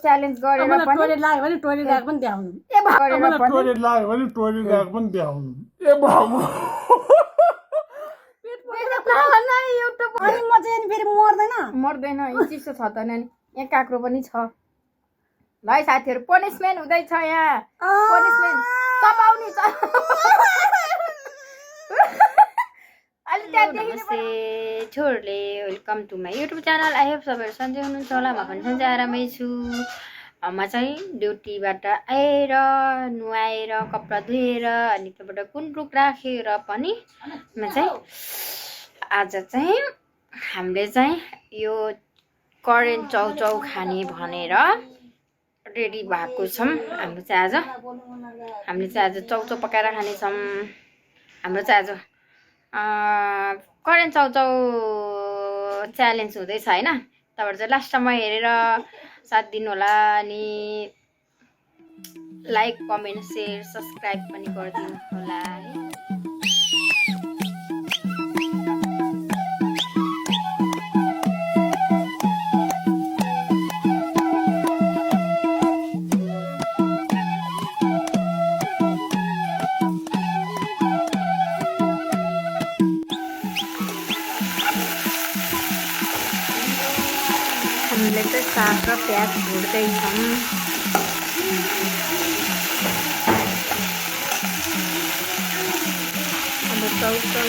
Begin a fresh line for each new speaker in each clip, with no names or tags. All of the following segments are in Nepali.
च्यालेन्ज गरेर पनि
टोइलेट लाग्यो भने टोइलेट गएको पनि देखाउनु
ए गरेर पनि
टोइलेट लाग्यो भने टोइलेट गएको पनि देखाउनु ए बाबु
अनि म चाहिँ फेरि
मर्दैन यो चिसो छ त नानी यहाँ काक्रो पनि छ ल है साथीहरू पनिसमेन्ट हुँदैछ यहाँ पनिसमेन्ट चपाउने
नमस्ते छोरले welcome to my YouTube channel. I hope सबैहरू सन्चै हुनुहुन्छ होला। म पनि सन्चै आरामै छु। म चाहिँ ड्युटीबाट आएर नुहाएर कपडा धुएर अनि त्यहाँबाट कुनरुक राखेर पनि म चाहिँ आज चाहिँ हामीले चाहिँ यो करेन्ट चाउचाउ खाने भनेर रेडी भएको छौँ। हामीले चाहिँ आज चाउचाउ पकाएर खानेछौँ। हाम्रो चाहिँ आज करेन्ट चाउचाउ च्यालेन्ज हुँदैछ होइन। तपाईँहरू चाहिँ लास्टसम्म हेरेर साथ दिनु होला अनि लाइक कमेन्ट सेयर सब्सक्राइब पनि गरिदिनु होला है। हामीले चाहिँ साग र प्याज भुट्दैछौँ। अब चाउचाउ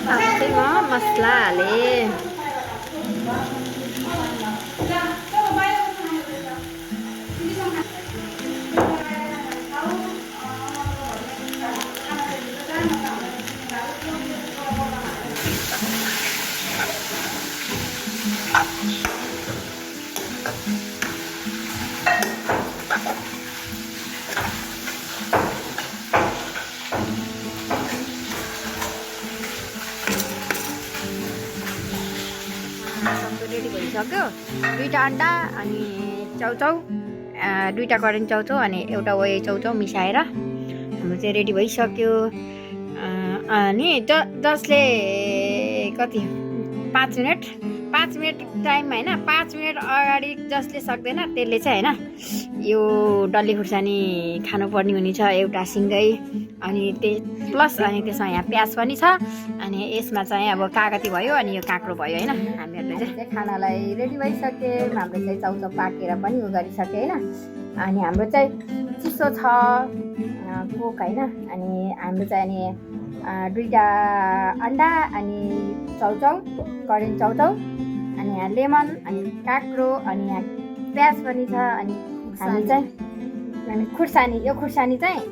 चाहिँ म मसला हालेँ। रेडी भइसक्यो। 2टा अन्डा अनि चाउचाउ, 2टा करेन्ट चाउचाउ अनि एउटा वही चाउचाउ मिसाएर हाम्रो चाहिँ रेडी भइसक्यो। अनि जसले कति 5 मिनट टाइम होइन 5 मिनट अगाडि जसले सक्दैन त्यसले चाहिँ होइन यो डल्ले खुर्सानी खानुपर्ने हुनेछ एउटा सिँगै। अनि प्लस अनि त्यसमा यहाँ प्याज पनि छ अनि यसमा चाहिँ अब कागती भयो अनि यो काँक्रो भयो होइन। हामीहरूले चाहिँ
खानालाई रेडी भइसके। हाम्रो चाहिँ चाउचाउ पाकेर पनि उ गरिसके होइन। अनि हाम्रो चाहिँ चिसो छ कोक होइन। अनि हाम्रो चाहिँ अनि 2टा अन्डा अनि चाउचाउ करेन्ट चाउचाउ अनि यहाँ लेमन अनि काँक्रो अनि यहाँ प्याज पनि छ। अनि हामी चाहिँ अनि खुर्सानी, यो खुर्सानी चाहिँ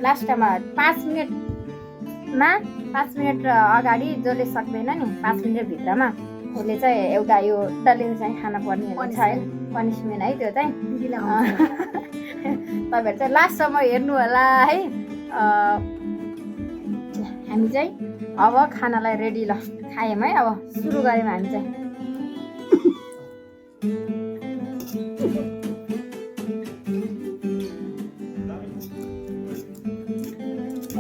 लास्टमा 5 मिनट अगाडि जसले सक्दैन नि 5 मिनटभित्रमा उसले चाहिँ एउटा यो डल्ले खुर्सानी खान पर्ने हुन्छ है। पनिसमेन्ट है त्यो चाहिँ। तपाईँहरू चाहिँ लास्टसम्म हेर्नु होला है। हामी चाहिँ अब खानालाई रेडी ल खायौँ है। अब सुरु गऱ्यौँ हामी चाहिँ।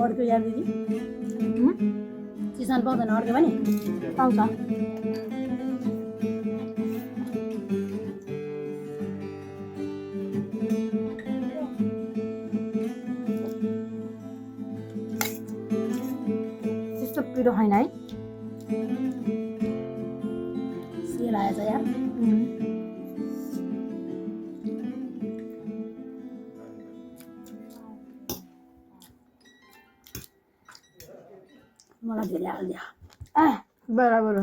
अर्को याद दिदी चिसन पाउँदैन अर्को पनि
पाउँछ। त्यस्तो पिरो होइन है।
सेल आएछ यार। मलाई धेरै हालिदियो
बराबर हो।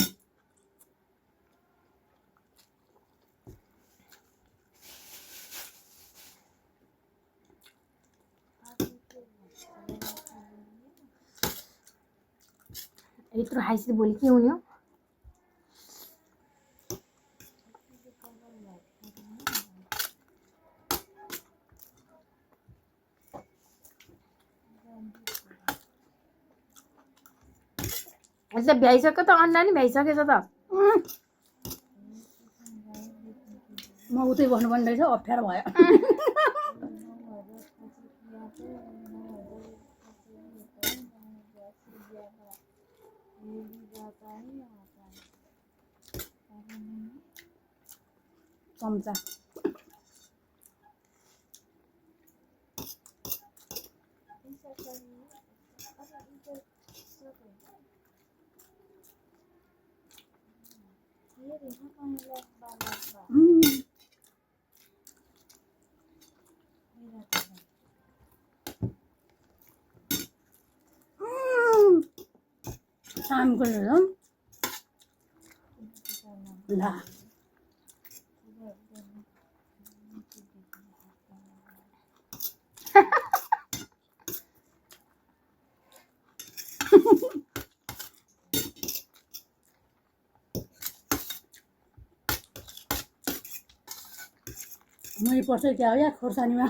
यत्रो खाइसके भोलि के हुने हो? अच्छा भ्याइसक्यो त अन्डा नि भ्याइसकेछ त।
म उतै बस्नुपर्ने रहेछ अप्ठ्यारो भयो। चम्चा शामको ला मैले पर्छ क्या हो या खोर्सानीमा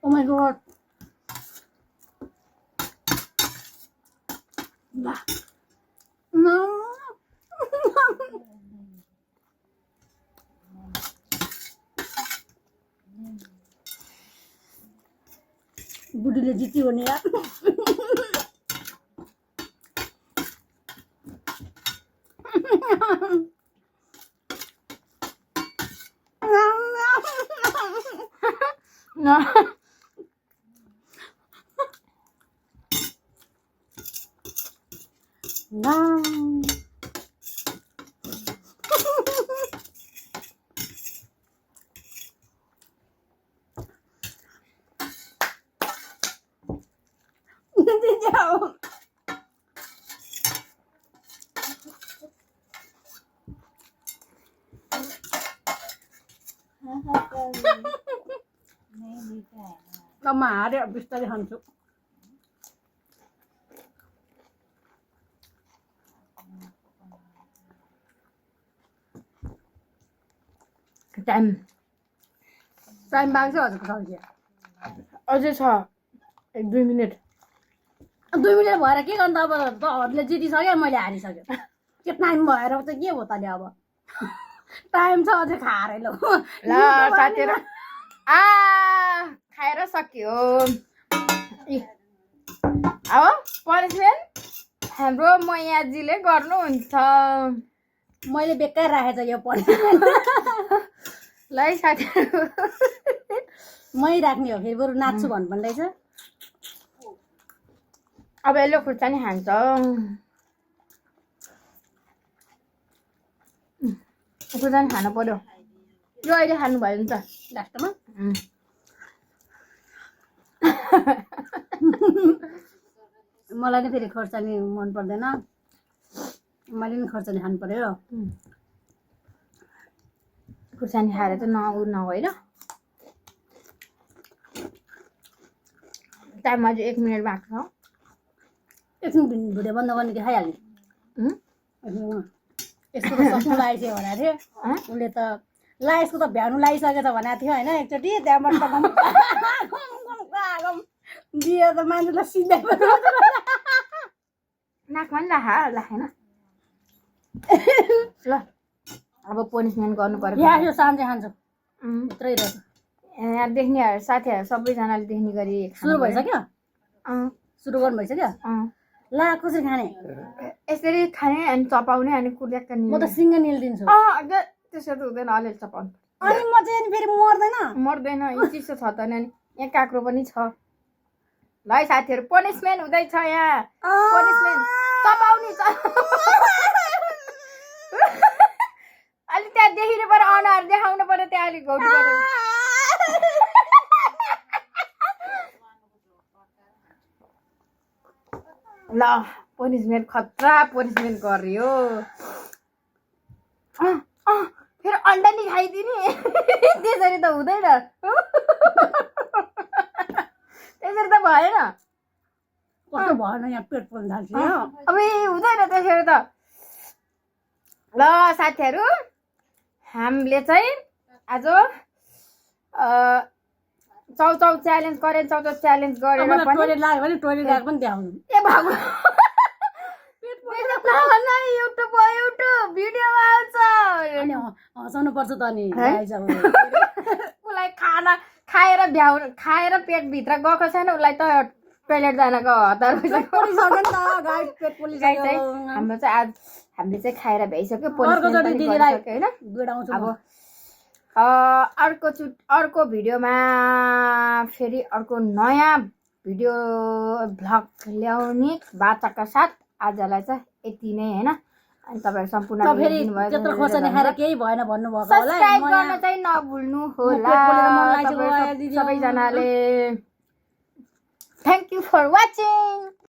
Oh my god. Nah. No. बुढीले जित्यो भने यार
No.
No. Tama hari habis tadi hantu.
Time
time बाँकी छ हजुरको सब्जी
अझै छ 1-2 मिनट
2 मिनट भएर के गर्नु अब हजुरले जितिसक्यो मैले हारिसक्यो के टाइम भएर चाहिँ के हो त नि अब टाइम छ अझै खाएर ल
ल साथीहरु खाएर सक्यो अब पनिसमेन्ट हाम्रो मैयाजीले गर्नुहुन्छ
मैले बेकार राखेछ यो पनिसमेन्ट
ल साथीहरु
मै राख्ने हो फेरि बरु नाच्छु भन्नु रहेछ
अब यसले खुर्सानी खान्छ खुर्सानी खानु पर्यो यो अहिले खानु भयो नि त
लास्टमा मलाई नि फेरि खोर्सानी मन पर्दैन मैले नि खोर्सानी खानु पर्यो
खुर्सानी खाएर चाहिँ नहोइन टाइम अझै 1 मिनट बाँकी छ
एकछिन भिडियो बन्द गर्ने कि खाइहाल्ने यसको त सक्नु लागेको थियो भनेको थियो उसले त ला यसको त भ्याउनु लागिसकेको छ भनेको थियो होइन एकचोटि त्यहाँबाट त दियो त मान्छेलाई सिधै
नाकमा नि लाखेन ल अब पनिसमेन्ट गर्नु पर्यो
यहाँ यो साँझै खान्छु भित्रै रहेछ
यहाँ देख्नेहरू साथीहरू सबैजनाले देख्ने गरी
सुरु भइसक्यो सुरु गर्नु भइसक्यो ला कसरी खाने
यसरी खाने अनि चपाउने अनि कुर्याक्क
म त सिङ्गै निल्दिन्छु
त्यसो त हुँदैन अलिअलि चपाउनु
अनि म चाहिँ फेरि मर्दैन
मर्दैन यो चिसो छ त नि यहाँ काँक्रो पनि छ ल है साथीहरू पनिसमेन्ट हुँदैछ यहाँ पनिसमेन्ट चपाउने अलिक त्यहाँ देखिनु पर्यो अनुहार देखाउनु पर्यो त्यहाँ अलिक घौटी पर्यो ल पनिसमेन्ट खतरा पनिसमेन्ट गरियो फेरि अन्डा नि खाइदिने त्यसरी त हुँदैन त्यसरी त भएन
कस्तो भएन यहाँ पेट पोल्न थाल्छ
अब हुँदैन त्यसरी त ल साथीहरू हामीले चाहिँ आज चौचौ च्यालेन्ज गरेर
टोइलेट लाग्यो भने टोइलेट गएको पनि देखाउनु
ए भगवान युट्युब भिडियोमा आउँछ
हँसाउनुपर्छ त नि
है?
गाई छ
उसलाई खाना खाएर पेटभित्र गएको छैन उसलाई त टोइलेट जानको हतार भइसक्यो
पोलिसक्यो नि त गाई पेट
गाई
पोलिसक्यो
चाहिँ हाम्रो चाहिँ आज हामीले चाहिँ खाएर भ्याइसक्यो
अर्कोचोटि
punishment पनि
दिदीलाई
गरिसक्यो होइन
बिडाउँछु
अब
म।
अर्को भिडियोमा फेरि अर्को नयाँ भिडियो भ्लग ल्याउने बाचाका साथ आजलाई चाहिँ यति नै होइन अनि तपाईँहरू सम्पूर्ण
त फेरि त्यत्रो खोर्सानी खाएर केही भएन भन्नुभएको होला
सब्सक्राइब गर्न चाहिँ नभुल्नु होला
पेट पोलेर मन लागेको
तपाईहरू
दिदी
सबैजनाले थ्याङ्क यू फर वाचिङ